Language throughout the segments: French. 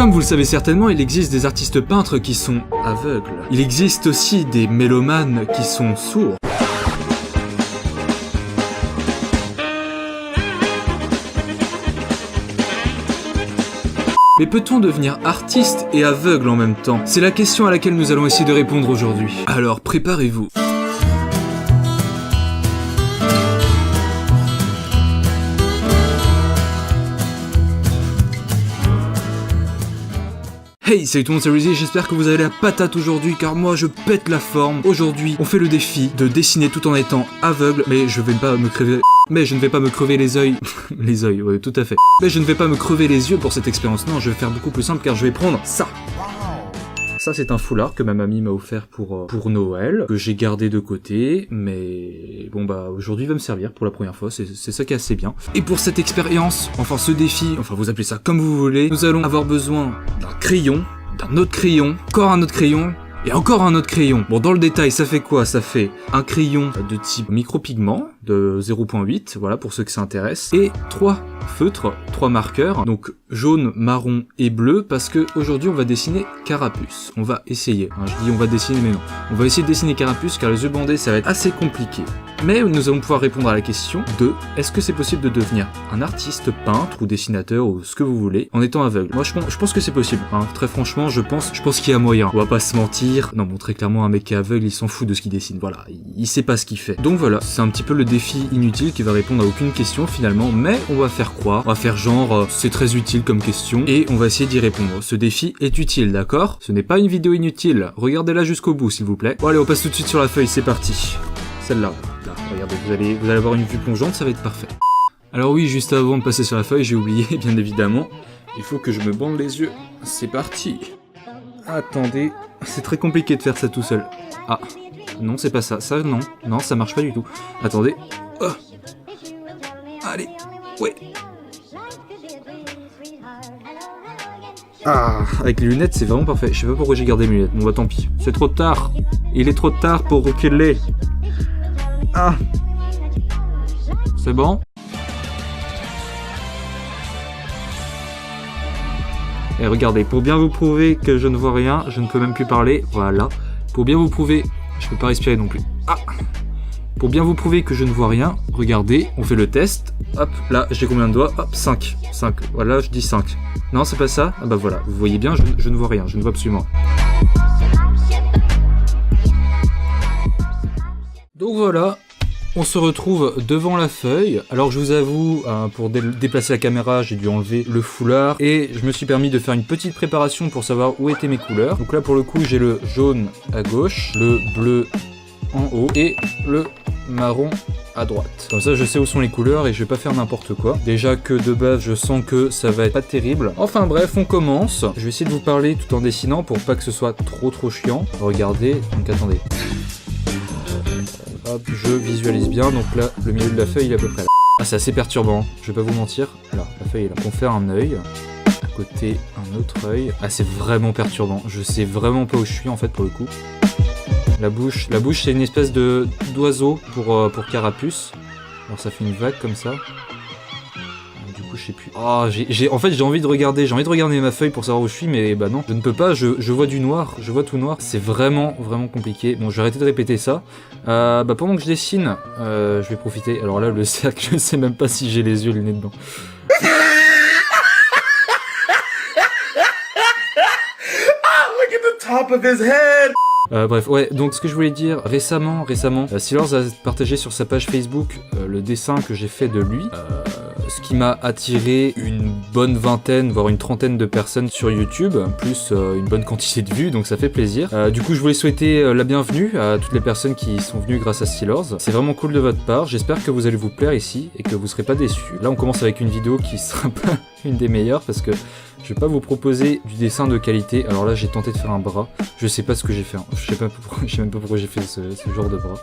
Comme vous le savez certainement, il existe des artistes peintres qui sont aveugles. Il existe aussi des mélomanes qui sont sourds. Mais peut-on devenir artiste et aveugle en même temps? C'est la question à laquelle nous allons essayer de répondre aujourd'hui. Alors préparez-vous. Hey, salut tout le monde, c'est Rizzy, j'espère que vous avez la patate aujourd'hui car moi je pète la forme. Aujourd'hui, on fait le défi de dessiner tout en étant aveugle, mais je vais pas me crever... Mais je ne vais pas me crever les yeux. Les yeux, ouais, tout à fait. Mais je ne vais pas me crever les yeux pour cette expérience. Non, je vais faire beaucoup plus simple car je vais prendre ça. Ça, c'est un foulard que ma mamie m'a offert pour Noël, que j'ai gardé de côté, mais bon bah aujourd'hui il va me servir pour la première fois, c'est ça qui est assez bien. Et pour cette expérience, enfin ce défi, enfin vous appelez ça comme vous voulez, nous allons avoir besoin d'un crayon, d'un autre crayon, encore un autre crayon, et encore un autre crayon. Bon, dans le détail, ça fait quoi? Ça fait un crayon de type micropigment, de 0.8, voilà, pour ceux que ça intéresse, et 3 feutres, 3 marqueurs, donc jaune, marron et bleu, parce que aujourd'hui on va dessiner Carapuce. On va essayer, hein, je dis on va dessiner, mais non. On va essayer de dessiner Carapuce, car les yeux bandés, ça va être assez compliqué. Mais nous allons pouvoir répondre à la question de est-ce que c'est possible de devenir un artiste, peintre ou dessinateur ou ce que vous voulez en étant aveugle? Moi je pense que c'est possible, hein. Très franchement je pense qu'il y a moyen. On va pas se mentir, non bon très clairement un mec qui est aveugle il s'en fout de ce qu'il dessine, voilà, il sait pas ce qu'il fait. Donc voilà, c'est un petit peu le défi inutile qui va répondre à aucune question finalement, mais on va faire croire, on va faire genre c'est très utile comme question et on va essayer d'y répondre. Ce défi est utile, d'accord? Ce n'est pas une vidéo inutile, regardez-la jusqu'au bout s'il vous plaît. Bon allez on passe tout de suite sur la feuille, c'est parti. Celle-là. Là, regardez, vous allez avoir une vue plongeante, ça va être parfait. Alors oui, juste avant de passer sur la feuille, j'ai oublié, bien évidemment. Il faut que je me bande les yeux. C'est parti. Attendez, c'est très compliqué de faire ça tout seul. Ah, non, c'est pas ça. Ça, non. Non, ça marche pas du tout. Attendez. Oh. Allez, ouais. Ah, avec les lunettes, c'est vraiment parfait. Je sais pas pourquoi j'ai gardé mes lunettes. Bon bah tant pis. C'est trop tard. Il est trop tard pour reculer. Ah, c'est bon. Et regardez, pour bien vous prouver que je ne vois rien, je ne peux même plus parler, voilà. Pour bien vous prouver, je peux pas respirer non plus. Ah, pour bien vous prouver que je ne vois rien, regardez, on fait le test. Hop, là, j'ai combien de doigts? Hop, 5. 5, voilà, je dis 5. Non, c'est pas ça? Ah bah voilà, vous voyez bien, je ne vois rien, je ne vois absolument rien. Donc voilà, on se retrouve devant la feuille. Alors je vous avoue, pour déplacer la caméra, j'ai dû enlever le foulard et je me suis permis de faire une petite préparation pour savoir où étaient mes couleurs. Donc là pour le coup, j'ai le jaune à gauche, le bleu en haut et le marron à droite. Comme ça je sais où sont les couleurs et je vais pas faire n'importe quoi. Déjà que de base je sens que ça va être pas terrible. Enfin bref, on commence. Je vais essayer de vous parler tout en dessinant pour pas que ce soit trop chiant. Regardez, donc attendez. Hop, je visualise bien, donc là, le milieu de la feuille il est à peu près là. Ah, c'est assez perturbant, je vais pas vous mentir. Là, la feuille est là. On fait un œil, à côté un autre œil. Ah, c'est vraiment perturbant, je sais vraiment pas où je suis en fait pour le coup. La bouche c'est une espèce d'oiseau pour Carapuce. Alors ça fait une vague comme ça. Du coup je sais plus. Oh, en fait j'ai envie de regarder ma feuille pour savoir où je suis, mais bah non, je ne peux pas, je vois du noir, je vois tout noir. C'est vraiment compliqué. Bon, je vais arrêter de répéter ça. Bah pendant que je dessine, je vais profiter. Alors là le cercle, je sais même pas si j'ai les yeux, le nez dedans. Look at the top of his head. Bref, ouais, donc ce que je voulais dire, récemment, Silors a partagé sur sa page Facebook le dessin que j'ai fait de lui, ce qui m'a attiré une bonne vingtaine, voire une trentaine de personnes sur YouTube, plus une bonne quantité de vues, donc ça fait plaisir. Du coup, je voulais souhaiter la bienvenue à toutes les personnes qui sont venues grâce à Silors. C'est vraiment cool de votre part, j'espère que vous allez vous plaire ici et que vous serez pas déçus. Là, on commence avec une vidéo qui sera pas une des meilleures parce que je vais pas vous proposer du dessin de qualité. Alors là j'ai tenté de faire un bras, je sais pas ce que j'ai fait, hein. Je sais même pas pourquoi j'ai fait ce genre de bras.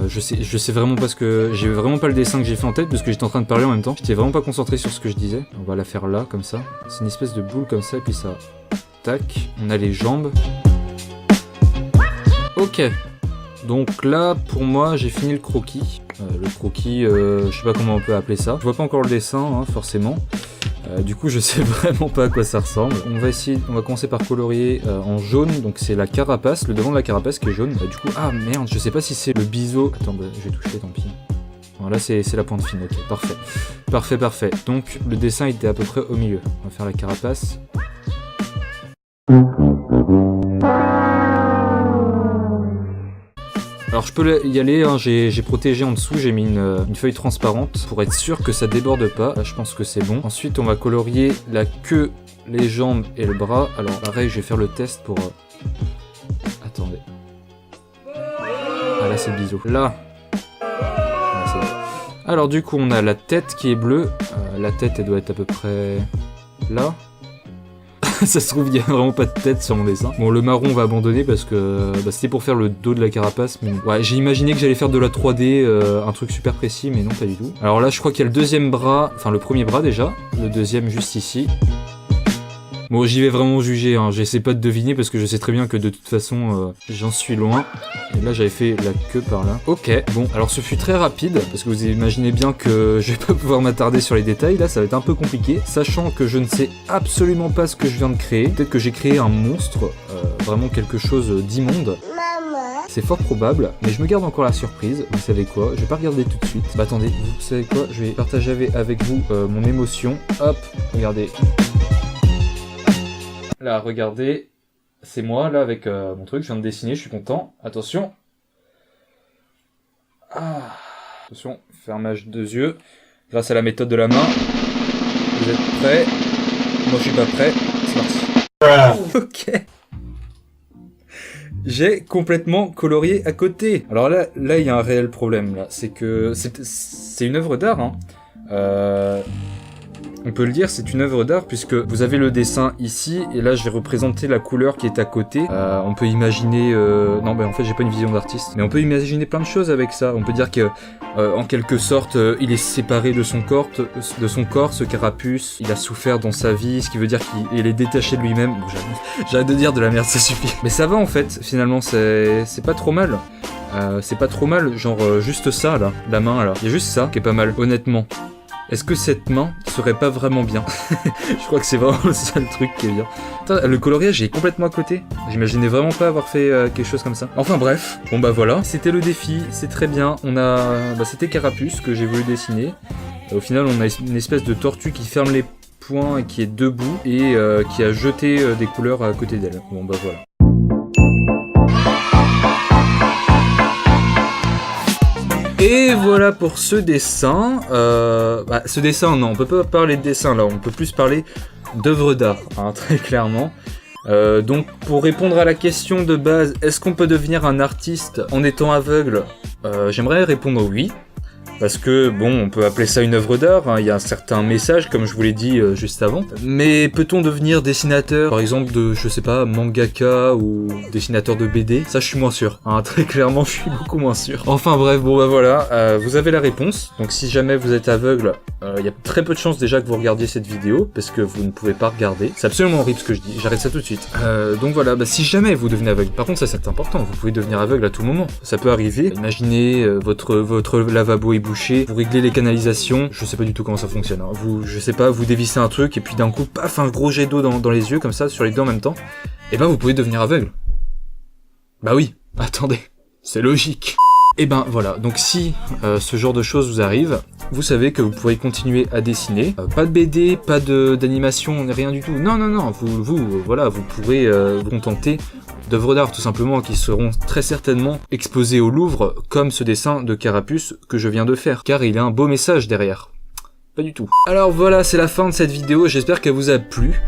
Je sais vraiment pas ce que... J'ai vraiment pas le dessin que j'ai fait en tête parce que j'étais en train de parler en même temps. J'étais vraiment pas concentré sur ce que je disais. On va la faire là, comme ça. C'est une espèce de boule comme ça et puis ça... Tac, on a les jambes. Ok. Donc là, pour moi, j'ai fini le croquis. Je sais pas comment on peut appeler ça. Je vois pas encore le dessin, hein, forcément. Du coup je sais vraiment pas à quoi ça ressemble. On va commencer par colorier en jaune, donc c'est la carapace, le devant de la carapace qui est jaune. Du coup, ah merde, je sais pas si c'est le biseau. Attends, bah, je vais toucher, tant pis. Voilà, c'est la pointe fine, ok, parfait. Parfait. Donc le dessin était à peu près au milieu. On va faire la carapace. Alors je peux y aller, hein, j'ai protégé en dessous, j'ai mis une feuille transparente pour être sûr que ça déborde pas. Là, je pense que c'est bon. Ensuite on va colorier la queue, les jambes et le bras. Alors pareil, je vais faire le test pour... Attendez. Ah là c'est le biseau. Là. Alors du coup on a la tête qui est bleue, la tête elle doit être à peu près là. Ça se trouve il n'y a vraiment pas de tête sur mon dessin. Bon le marron on va abandonner parce que c'était pour faire le dos de la carapace. Mais ouais, j'ai imaginé que j'allais faire de la 3D, un truc super précis mais non pas du tout. Alors là je crois qu'il y a le deuxième bras, enfin le premier bras déjà, le deuxième juste ici. Bon, j'y vais vraiment juger, hein. J'essaie pas de deviner parce que je sais très bien que de toute façon, j'en suis loin. Et là, j'avais fait la queue par là. Ok, bon, alors ce fut très rapide parce que vous imaginez bien que je vais pas pouvoir m'attarder sur les détails. Là, ça va être un peu compliqué, sachant que je ne sais absolument pas ce que je viens de créer. Peut-être que j'ai créé un monstre, vraiment quelque chose d'immonde. C'est fort probable, mais je me garde encore la surprise. Vous savez quoi? Je vais pas regarder tout de suite. Bah attendez, vous savez quoi? Je vais partager avec vous mon émotion. Hop, regardez. Là, regardez, c'est moi, là, avec mon truc, je viens de dessiner, je suis content. Attention. Ah. Attention, fermage de yeux. Grâce à la méthode de la main. Vous êtes prêts? Moi, je suis pas prêt. C'est parti. Ok. J'ai complètement colorié à côté. Alors là, il y a un réel problème, là. C'est que c'est une œuvre d'art, hein. On peut le dire, c'est une œuvre d'art puisque vous avez le dessin ici et là je vais représenter la couleur qui est à côté. On peut imaginer... Non, en fait j'ai pas une vision d'artiste, mais on peut imaginer plein de choses avec ça. On peut dire que en quelque sorte il est séparé de son corps, ce carapuce. Il a souffert dans sa vie, ce qui veut dire qu'il est détaché de lui-même. Bon, j'arrête de dire de la merde, ça suffit. Mais ça va en fait, finalement c'est pas trop mal. C'est pas trop mal, genre juste ça là, la main là. Il y a juste ça qui est pas mal, honnêtement. Est-ce que cette main serait pas vraiment bien? Je crois que c'est vraiment le seul truc qui est bien. Attends, le coloriage est complètement à côté. J'imaginais vraiment pas avoir fait quelque chose comme ça. Enfin bref, bon bah voilà, c'était le défi, c'est très bien. On a, c'était Carapuce que j'ai voulu dessiner. Au final, on a une espèce de tortue qui ferme les poings et qui est debout et qui a jeté des couleurs à côté d'elle. Bon bah voilà. Et voilà pour ce dessin. Ce dessin, non, on peut pas parler de dessin là, on peut plus parler d'œuvre d'art, hein, très clairement. Donc pour répondre à la question de base, est-ce qu'on peut devenir un artiste en étant aveugle? J'aimerais répondre oui. Parce que, bon, on peut appeler ça une œuvre d'art, hein, il y a un certain message, comme je vous l'ai dit juste avant. Mais peut-on devenir dessinateur, par exemple de, je sais pas, mangaka ou dessinateur de BD? Ça, je suis moins sûr, hein, très clairement, je suis beaucoup moins sûr. Enfin bref, bon bah voilà, vous avez la réponse. Donc si jamais vous êtes aveugle, il y a très peu de chances déjà que vous regardiez cette vidéo, parce que vous ne pouvez pas regarder. C'est absolument horrible ce que je dis, j'arrête ça tout de suite. Donc voilà, si jamais vous devenez aveugle, par contre ça c'est important, vous pouvez devenir aveugle à tout moment. Ça peut arriver, imaginez votre lavabo est bouché, vous réglez les canalisations, je sais pas du tout comment ça fonctionne, hein. Je sais pas, vous dévissez un truc et puis d'un coup, paf, un gros jet d'eau dans les yeux, comme ça, sur les deux en même temps, et vous pouvez devenir aveugle. Bah oui, attendez, c'est logique. Et voilà, donc si ce genre de choses vous arrive, vous savez que vous pourrez continuer à dessiner. Pas de BD, pas d'animation, rien du tout. Non, voilà, vous pourrez vous contenter d'œuvres d'art tout simplement qui seront très certainement exposées au Louvre comme ce dessin de Carapuce que je viens de faire, car il a un beau message derrière. Pas du tout. Alors voilà, c'est la fin de cette vidéo, j'espère qu'elle vous a plu.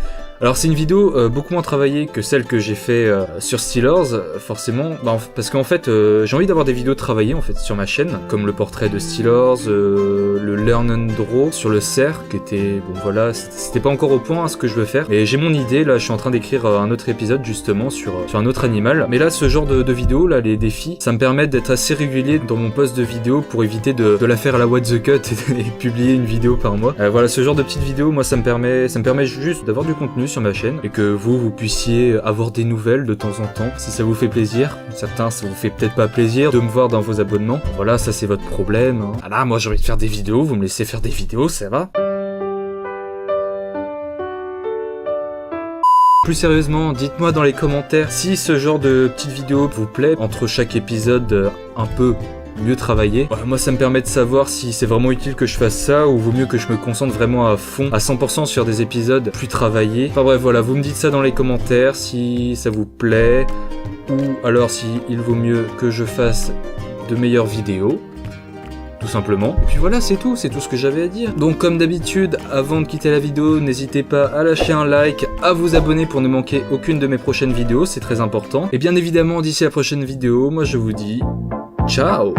Alors c'est une vidéo beaucoup moins travaillée que celle que j'ai fait sur Steelers, forcément, parce qu'en fait j'ai envie d'avoir des vidéos travaillées en fait sur ma chaîne, comme le portrait de Steelers, le Learn and Draw sur le cerf, qui était, bon voilà, c'était pas encore au point ce que je veux faire, mais j'ai mon idée, là je suis en train d'écrire un autre épisode justement sur un autre animal, mais là ce genre de vidéos, là les défis, ça me permet d'être assez régulier dans mon post de vidéo pour éviter de la faire à la what the cut et publier une vidéo par mois. Voilà, ce genre de petites vidéos, moi ça me permet juste d'avoir du contenu sur ma chaîne et que vous puissiez avoir des nouvelles de temps en temps si ça vous fait plaisir. Certains ça vous fait peut-être pas plaisir de me voir dans vos abonnements, voilà, ça c'est votre problème, hein. Ah là moi j'ai envie de faire des vidéos, vous me laissez faire des vidéos, ça va. Plus sérieusement, dites-moi dans les commentaires si ce genre de petite vidéo vous plaît, entre chaque épisode un peu mieux travaillé. Voilà, moi ça me permet de savoir si c'est vraiment utile que je fasse ça ou vaut mieux que je me concentre vraiment à fond, à 100% sur des épisodes plus travaillés. Enfin bref, voilà, vous me dites ça dans les commentaires si ça vous plaît ou alors si il vaut mieux que je fasse de meilleures vidéos. Tout simplement. Et puis voilà, c'est tout ce que j'avais à dire. Donc comme d'habitude, avant de quitter la vidéo, n'hésitez pas à lâcher un like, à vous abonner pour ne manquer aucune de mes prochaines vidéos, c'est très important. Et bien évidemment, d'ici la prochaine vidéo, moi je vous dis ciao.